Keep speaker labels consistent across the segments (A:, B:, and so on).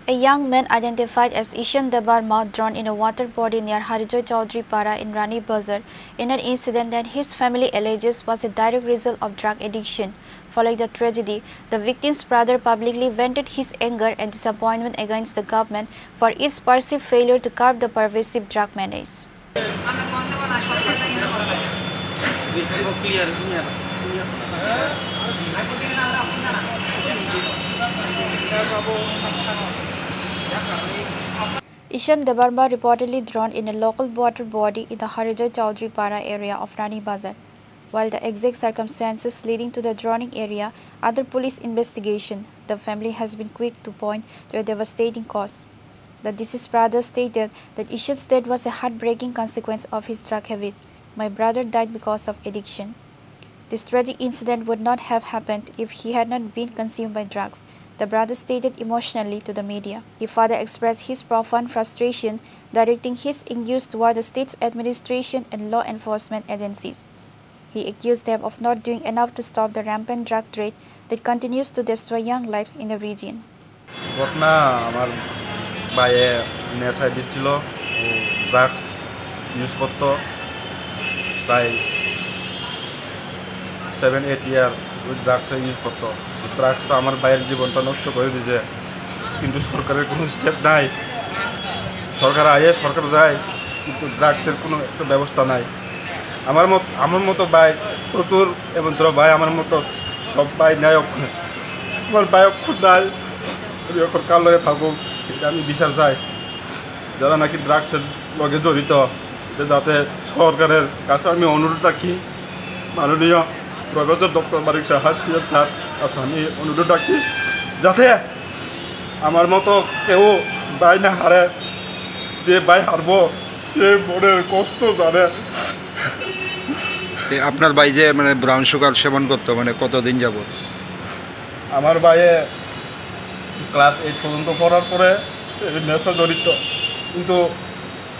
A: A young man identified as Ishan Debarma drowned in a water body near Harijoy Chaudhry Para in Rani Bazar in an incident that his family alleges was a direct result of drug addiction. Following the tragedy, the victim's brother publicly vented his anger and disappointment against the government for its perceived failure to curb the pervasive drug menace. Ishan Debarma reportedly drowned in a local water body in the Harijoy Chaudhry Para area of Rani Bazar. While the exact circumstances leading to the drowning area under police investigation, the family has been quick to point to a devastating cause. The deceased brother stated that Ishan's death was a heartbreaking consequence of his drug habit. "My brother died because of addiction. This tragic incident would not have happened if he had not been consumed by drugs," the brother stated emotionally to the media. He further expressed his profound frustration, directing his injuries toward the state's administration and law enforcement agencies. He accused them of not doing enough to stop the rampant drug trade that continues to destroy young lives in the region.
B: ঘটনা আমার ভাইয়ে নেশায় দিচ্ছিল, ও drugs use করতো প্রায় 7-8 ইয়ার ওই ড্রাগসে use করতো। ড্রাগসটা আমার ভাইয়ের জীবনটা নষ্ট করে দিয়েছে, কিন্তু সরকারের কোনো স্টেপ নাই। সরকার আয়ে সরকার যায়, কিন্তু ড্রাগসের কোনো একটা ব্যবস্থা নাই। আমার মতো ভাই প্রচুর, এবং তোর ভাই আমার মতো সব ভাই ন্যায় অক্ষর। আমার ভাই অক্ষর নাই, আমি অক্ষর কার লগে থাকুক, এটা আমি বিচার চাই। যারা নাকি ড্রাগসের লগে জড়িত, যাতে সরকারের কাছে আমি অনুরোধ রাখি, মাননীয় professor doctor Manik Saha CM sir কাছে আমি অনুরোধ রাখি, যাতে আমার মতো কেউ ভাই না হারে। যে ভাই হারবো সে মনের কষ্ট জানে।
C: আপনার ভাই যে ব্রাউন সুগার সেবন করতো কতদিন যাব?
B: আমার ভাইয়ে ক্লাস 8 পর্যন্ত পড়ার পরে নেশা জড়িত, কিন্তু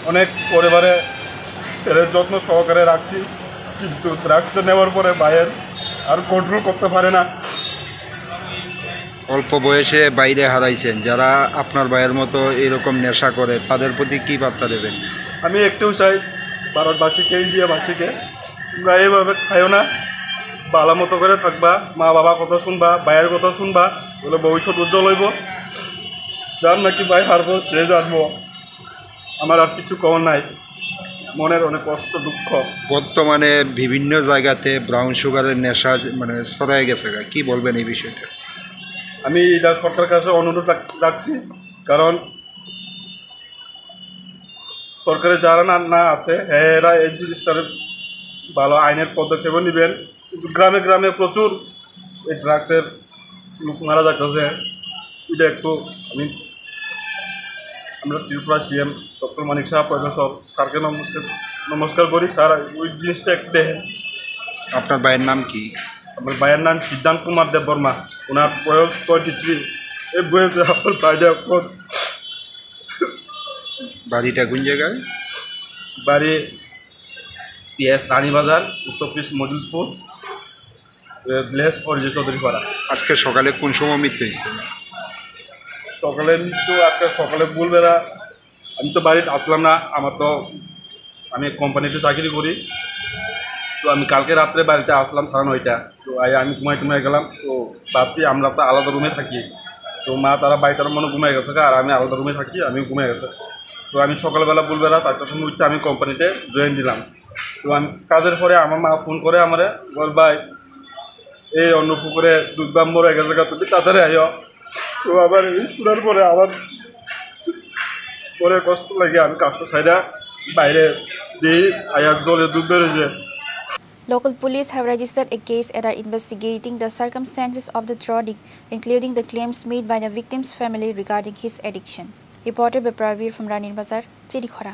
B: অনেক পরিবারে এর যত্ন সহকারে রাখছি, কিন্তু ড্রাগসটা নেওয়ার পরে ভাইয়ের আর কন্ট্রোল করতে পারে না।
C: অল্প বয়সে বাইরে হারাইছেন, যারা আপনার ভাইয়ের মতো এরকম নেশা করে তাদের প্রতি কী বার্তা দেবেন?
B: আমি একটু চাই ভারতবাসীকে, ইন্ডিয়াবাসীকে, তোমরা এইভাবে খাইও না, ভালো মতো করে থাকবা, মা বাবা কথা শুনবা, ভাইয়ের কথা শুনবা, বলে ভবিষ্যৎ উজ্জ্বল হইব। যার নাকি ভাই হারবো সে জানবো, আমার আর কিছু কম নাই, মনের অনেক কষ্ট দুঃখ।
C: বর্তমানে বিভিন্ন জায়গাতে ব্রাউন সুগারের নেশা ছড়ায় গেছে, কি বলবেন এই বিষয়টা?
B: আমি এটা সরকারের কাছে অনুরোধ রাখছি, কারণ সরকারের যারা না আছে এরা এই জিনিসটার ভালো আইনের পদক্ষেপও নেবেন, কিন্তু গ্রামে গ্রামে প্রচুর এই ড্রাগসের লোক মারা যাচ্ছে। এটা একটু আমরা Tripura CM doctor Manik Saha professor স্যারকে নমস্কার করি। স্যার ওই জিনিসটা একটু দেখেন।
C: আপনার ভাইয়ের নাম কি?
B: আমার ভাইয়ের নাম সিদ্ধান্ত কুমার দেববর্মা, ওনার বয়স 23। এই বয়সে আপনার বাইরে এখন
C: বাড়িটা কোন জায়গায়?
B: বাড়ি PS Ranibazar, post office Majulpur, ব্লেস অরিজিৎ চৌধুরী পাড়া।
C: আজকে সকালে কোন সময় মৃত্যু হয়েছে?
B: সকালে মৃত্যু আজকে সকালে বলবেরা। আমি তো বাড়িতে আসলাম না, আমি কোম্পানিতে চাকরি করি, তো আমি কালকে রাত্রে বাড়িতে আসলাম 9:30। তো আমি ঘুমাই গেলাম, তো ভাবছি আমরা তো আলাদা রুমে থাকি, তো মা তারা বাড়িটার মনে ঘুমাই গেছে, আর আমি আলাদা রুমে থাকি, আমি ঘুমাই গেছে। তো আমি সকালবেলা বলবেলা 4টার সময় উঠতে আমি কোম্পানিতে জয়েন দিলাম। তো আমি কাজের পরে আমার মা ফোন করে আমারে বল, ভাই এই অন্য পুকুরে দুধ বাম মরে গেছে, তুমি তাড়াতাড়ি আইও। তো আবার এই শোনার পরে আমার পরে কষ্ট লাগে, আমি কাজটা সাইডা বাইরে দিই, আয়ার জলে দুধ বেরোছে।
A: Local police have registered a case and are investigating the circumstances of the drowning, including the claims made by the victim's family regarding his addiction. Reported by Pravir from Rani Bazar, Chirikhora.